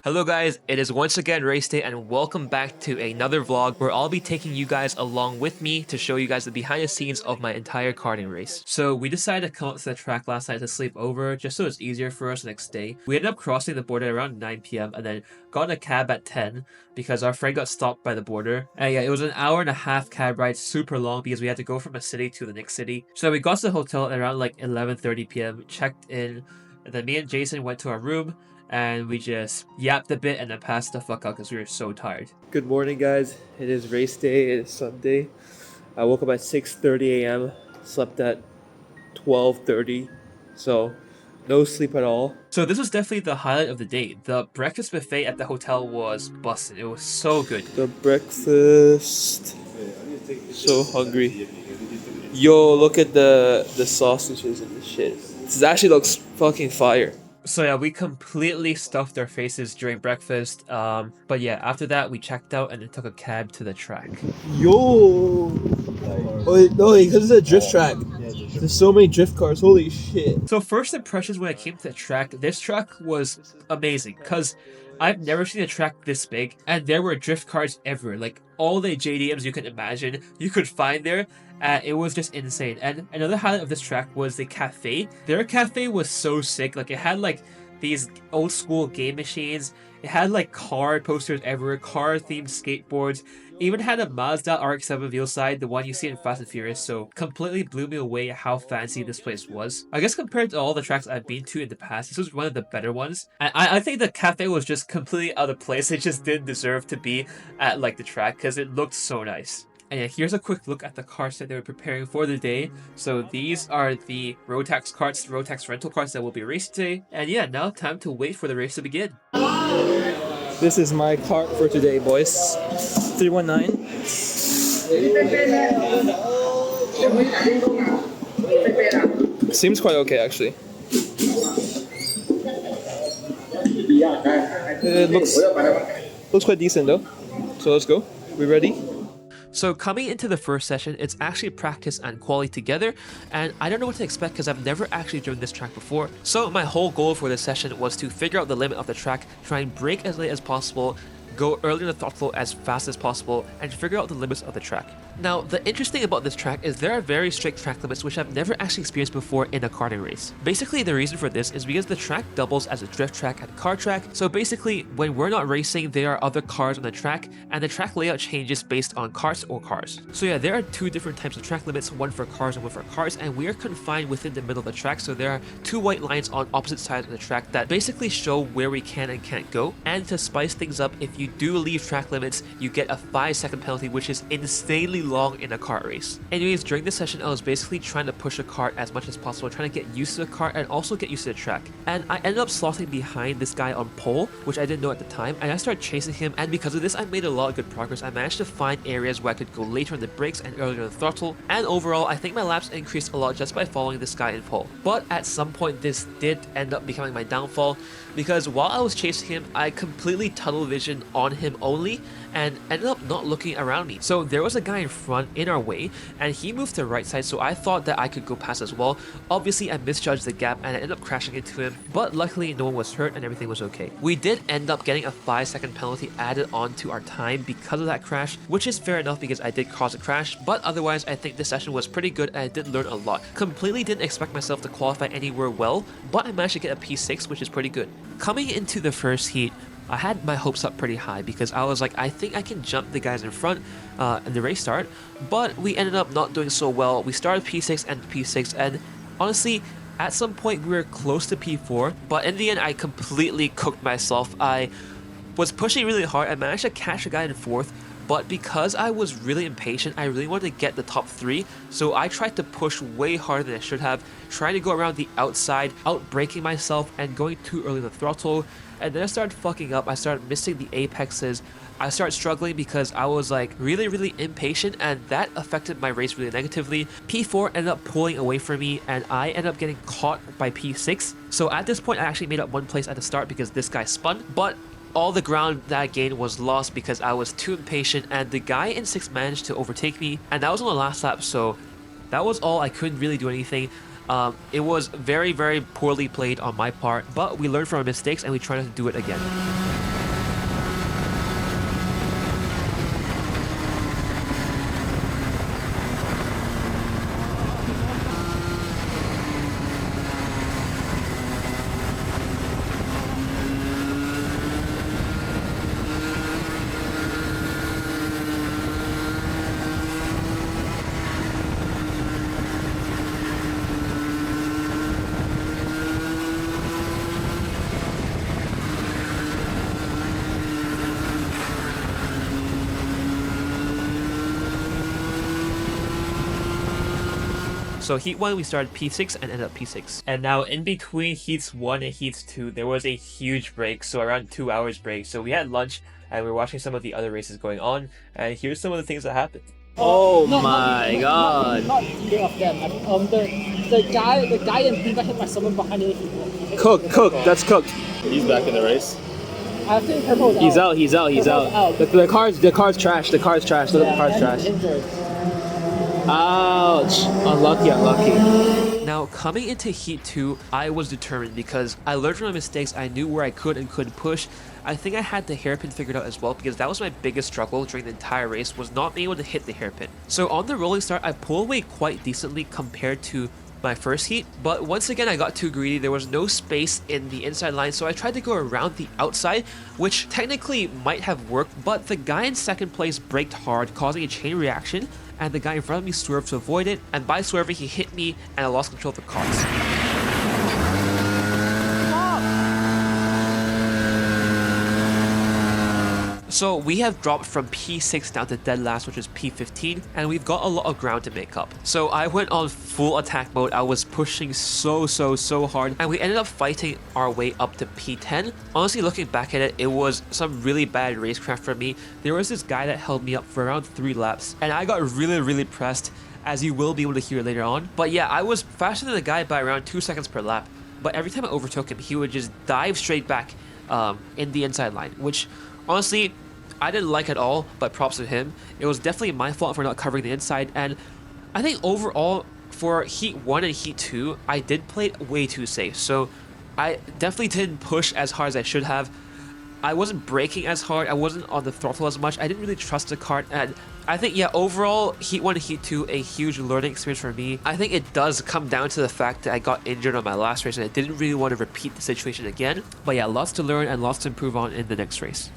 Hello guys, it is once again race day and welcome back to another vlog where I'll be taking you guys along with me to show you guys the behind the scenes of my entire karting race. So we decided to come up to the track last night to sleep over just so it's easier for us the next day. We ended up crossing the border around 9 p.m. and then got in a cab at 10 because our friend got stopped by the border. And yeah, it was an hour and a half cab ride, super long because we had to go from a city to the next city. So we got to the hotel at around like 11:30 p.m, checked in, and then me and Jason went to our room and we just yapped a bit and then passed the fuck out because we were so tired. Good morning guys, it is race day, it is Sunday. I woke up at 6:30 a.m, slept at 12:30, so no sleep at all. So this was definitely the highlight of the day. The breakfast buffet at the hotel was busted. It was so good. The breakfast, so hungry. Yo, look at the sausages and the shit. This actually looks fucking fire. So yeah, we completely stuffed our faces during breakfast. But yeah, after that we checked out and then took a cab to the track. Yo! No, because it's a drift track. There's so many drift cars, holy shit. So first impressions when I came to the track, this track was amazing because I've never seen a track this big and there were drift cars everywhere. Like all the JDMs you can imagine, you could find there. It was just insane. And another highlight of this track was the cafe. Their cafe was so sick. Like it had like these old school game machines. It had like car posters everywhere, car themed skateboards. Even had a Mazda RX-7 wheel side, the one you see in Fast and Furious. So completely blew me away how fancy this place was. I guess compared to all the tracks I've been to in the past, this was one of the better ones. And I think the cafe was just completely out of place. It just didn't deserve to be at like the track because it looked so nice. And yeah, here's a quick look at the carts that they were preparing for the day. So these are the Rotax carts, Rotax rental carts that will be raced today. And yeah, now time to wait for the race to begin. This is my cart for today, boys. 319. Seems quite okay, actually. It looks quite decent though. So let's go. We ready? So coming into the first session, it's actually practice and quali together, and I don't know what to expect because I've never actually driven this track before. So my whole goal for this session was to figure out the limit of the track, try and brake as late as possible, go early in the throttle as fast as possible, and figure out the limits of the track. Now, the interesting about this track is there are very strict track limits which I've never actually experienced before in a karting race. Basically, the reason for this is because the track doubles as a drift track and car track, so basically, when we're not racing, there are other cars on the track, and the track layout changes based on carts or cars. So yeah, there are two different types of track limits, one for cars and one for cars, and we are confined within the middle of the track, so there are two white lines on opposite sides of the track that basically show where we can and can't go. And to spice things up, if you do leave track limits, you get a 5-second penalty, which is insanely long in a kart race. Anyways, during this session, I was basically trying to push a kart as much as possible, trying to get used to the kart and also get used to the track. And I ended up slotting behind this guy on pole, which I didn't know at the time, and I started chasing him, and because of this, I made a lot of good progress. I managed to find areas where I could go later on the brakes and earlier on the throttle, and overall, I think my laps increased a lot just by following this guy in pole. But at some point, this did end up becoming my downfall, because while I was chasing him, I completely tunnel vision on him only, and ended up not looking around me. So there was a guy in front in our way, and he moved to the right side, so I thought that I could go past as well. Obviously, I misjudged the gap and I ended up crashing into him, but luckily no one was hurt and everything was okay. We did end up getting a 5-second penalty added on to our time because of that crash, which is fair enough because I did cause a crash, but otherwise I think this session was pretty good and I did learn a lot. Completely didn't expect myself to qualify anywhere well, but I managed to get a P6, which is pretty good. Coming into the first heat, I had my hopes up pretty high because I was like, I think I can jump the guys in front in the race start, but we ended up not doing so well. We started P6 and P6, and honestly, at some point we were close to P4, but in the end I completely cooked myself. I was pushing really hard. I managed to catch a guy in fourth, but because I was really impatient, I really wanted to get the top 3, so I tried to push way harder than I should have, trying to go around the outside, out-braking myself and going too early in the throttle, and then I started fucking up. I started missing the apexes. I started struggling because I was like really impatient, and that affected my race really negatively. P4 ended up pulling away from me, and I ended up getting caught by P6. So at this point, I actually made up 1 place at the start because this guy spun, but all the ground that I gained was lost because I was too impatient, and the guy in 6th managed to overtake me, and that was on the last lap, so that was all. I couldn't really do anything. It was very poorly played on my part, but we learned from our mistakes and we tried to do it again. So heat 1 we started P6 and ended up P6. And now in between heats 1 and heats 2 there was a huge break, so around 2 hours break. So we had lunch and we were watching some of the other races going on, and here's some of the things that happened. Oh my god. Not either of them. The guy in pink got hit by someone behind the Cook, that's Cook. He's back in the race. I think Purple's out. He's out. The car's trash. Look at the car's trash. Injured. Ouch. Unlucky. Now coming into heat 2, I was determined because I learned from my mistakes. I knew where I could and couldn't push. I think I had the hairpin figured out as well, because that was my biggest struggle during the entire race, was not being able to hit the hairpin. So on the rolling start, I pulled away quite decently compared to my first heat, but once again I got too greedy. There was no space in the inside line, so I tried to go around the outside, which technically might have worked, but the guy in second place braked hard, causing a chain reaction, and the guy in front of me swerved to avoid it, and by swerving he hit me and I lost control of the cars. So we have dropped from P6 down to dead last, which is P15, and we've got a lot of ground to make up. So I went on full attack mode. I was pushing so hard, and we ended up fighting our way up to P10. Honestly, looking back at it, it was some really bad racecraft for me. There was this guy that held me up for around 3 laps, and I got really pressed, as you will be able to hear later on. But yeah, I was faster than the guy by around 2 seconds per lap, but every time I overtook him, he would just dive straight back in the inside line, which honestly I didn't like at all, but props to him. It was definitely my fault for not covering the inside, and I think overall for heat 1 and heat 2 I did play it way too safe. So I definitely didn't push as hard as I should have. I wasn't braking as hard, I wasn't on the throttle as much, I didn't really trust the kart, and I think, yeah, overall heat 1 and heat 2 a huge learning experience for me. I think it does come down to the fact that I got injured on my last race and I didn't really want to repeat the situation again. But yeah, lots to learn and lots to improve on in the next race.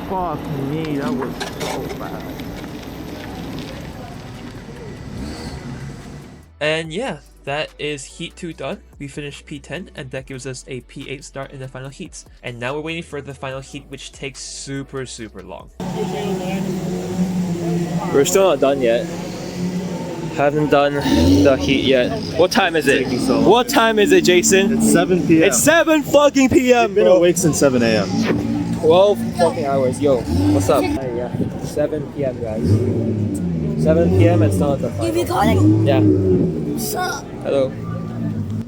Fuck me, that was so bad. And yeah, that is heat 2 done. We finished P10, and that gives us a P8 start in the final heats. And now we're waiting for the final heat, which takes super long. We're still not done yet. Haven't done the heat yet. What time is it? What time is it, Jason? It's 7 p.m. It's 7 fucking p.m. Been awake since 7 a.m. 12 fucking hours. Yo, what's up? Yeah, 7 p.m. guys. 7 p.m. and still at the final. You recording? Yeah. What's up? Hello.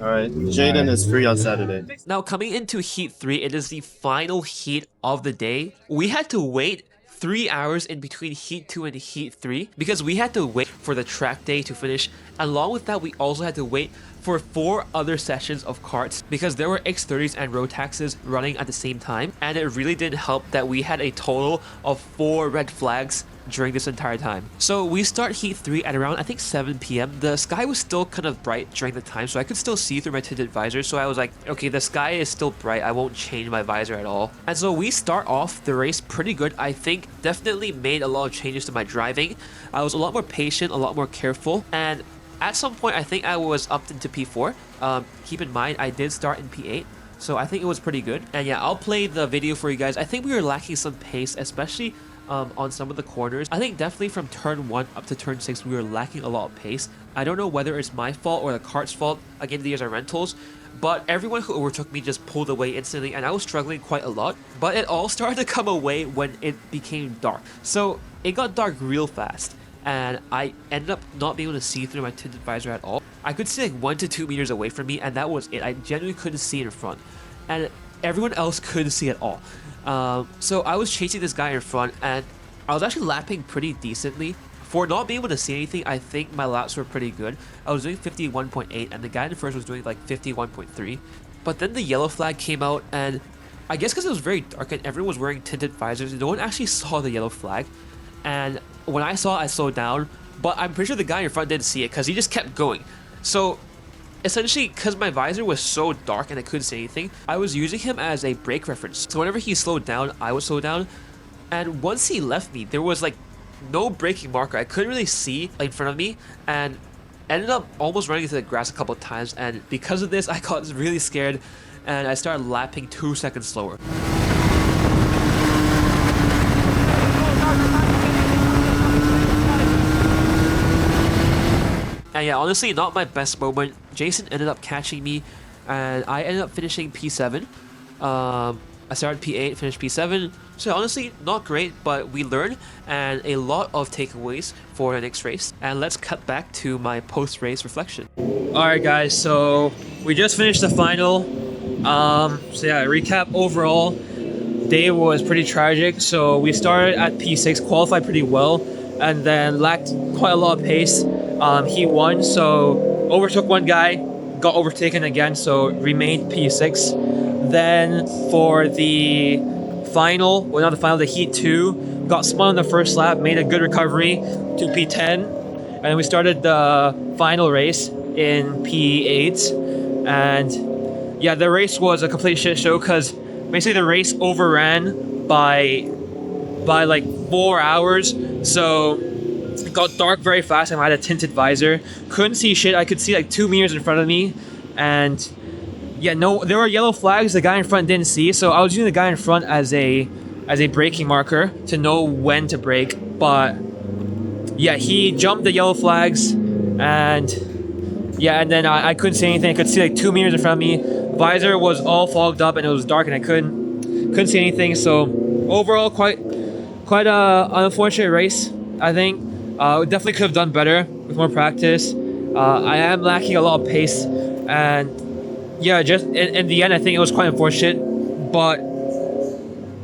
Alright, Jaden is free on Saturday. Now coming into heat 3, it is the final heat of the day. We had to wait 3 hours in between heat 2 and heat 3 because we had to wait for the track day to finish. Along with that, we also had to wait for 4 other sessions of karts because there were X30s and road taxes running at the same time, and it really didn't help that we had a total of 4 red flags during this entire time. So we start heat 3 at around I think 7 p.m. The sky was still kind of bright during the time, so I could still see through my tinted visor. So I was like, okay, the sky is still bright, I won't change my visor at all. And so we start off the race pretty good. I think definitely made a lot of changes to my driving. I was a lot more patient, a lot more careful, and at some point I think I was upped into P4. Keep in mind I did start in P8, so I think it was pretty good. And yeah, I'll play the video for you guys. I think we were lacking some pace, especially on some of the corners. I think definitely from turn 1 up to turn 6 we were lacking a lot of pace. I don't know whether it's my fault or the kart's fault. Again, these are rentals, but everyone who overtook me just pulled away instantly, and I was struggling quite a lot. But it all started to come away when it became dark. So it got dark real fast, and I ended up not being able to see through my tinted visor at all. I could see like 1 to 2 meters away from me, and that was it. I genuinely couldn't see in front, and everyone else couldn't see at all. So I was chasing this guy in front, and I was actually lapping pretty decently. For not being able to see anything, I think my laps were pretty good. I was doing 51.8, and the guy in first was doing like 51.3. But then the yellow flag came out, and I guess because it was very dark and everyone was wearing tinted visors, no one actually saw the yellow flag. And when I saw it, I slowed down, but I'm pretty sure the guy in front didn't see it because he just kept going. So essentially, because my visor was so dark and I couldn't see anything, I was using him as a brake reference. So whenever he slowed down, I would slow down. And once he left me, there was like no braking marker. I couldn't really see in front of me, and ended up almost running into the grass a couple of times. And because of this, I got really scared, and I started lapping 2 seconds slower. And yeah, honestly, not my best moment. Jason ended up catching me, and I ended up finishing P7. I started P8, finished P7. So honestly, not great, but we learned, and a lot of takeaways for the next race. And let's cut back to my post-race reflection. Alright guys, so we just finished the final. So yeah, recap overall. Day was pretty tragic. So we started at P6, qualified pretty well, and then lacked quite a lot of pace. He won, so overtook one guy, got overtaken again, so remained P6. Then for the final, well not the final, the heat 2, got spun on the first lap, made a good recovery to P10, and then we started the final race in P8. And yeah, the race was a complete shit show because basically the race overran by like 4 hours. So it got dark very fast, and I had a tinted visor, couldn't see shit. I could see like 2 meters in front of me, and yeah, no, there were yellow flags the guy in front didn't see, so I was using the guy in front as a braking marker to know when to brake. But yeah, he jumped the yellow flags, and yeah, and then I couldn't see anything. I could see like 2 meters in front of me. Visor was all fogged up, and it was dark, and I couldn't see anything. So overall, quite an unfortunate race, I think. We definitely could have done better with more practice. I am lacking a lot of pace, and yeah, just in the end, I think it was quite unfortunate. But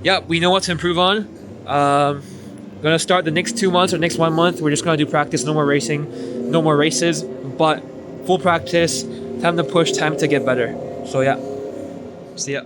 yeah, we know what to improve on. Gonna start the next 2 months or next 1 month. We're just gonna do practice, no more racing, no more races, but full practice. Time to push, time to get better. So yeah, see ya.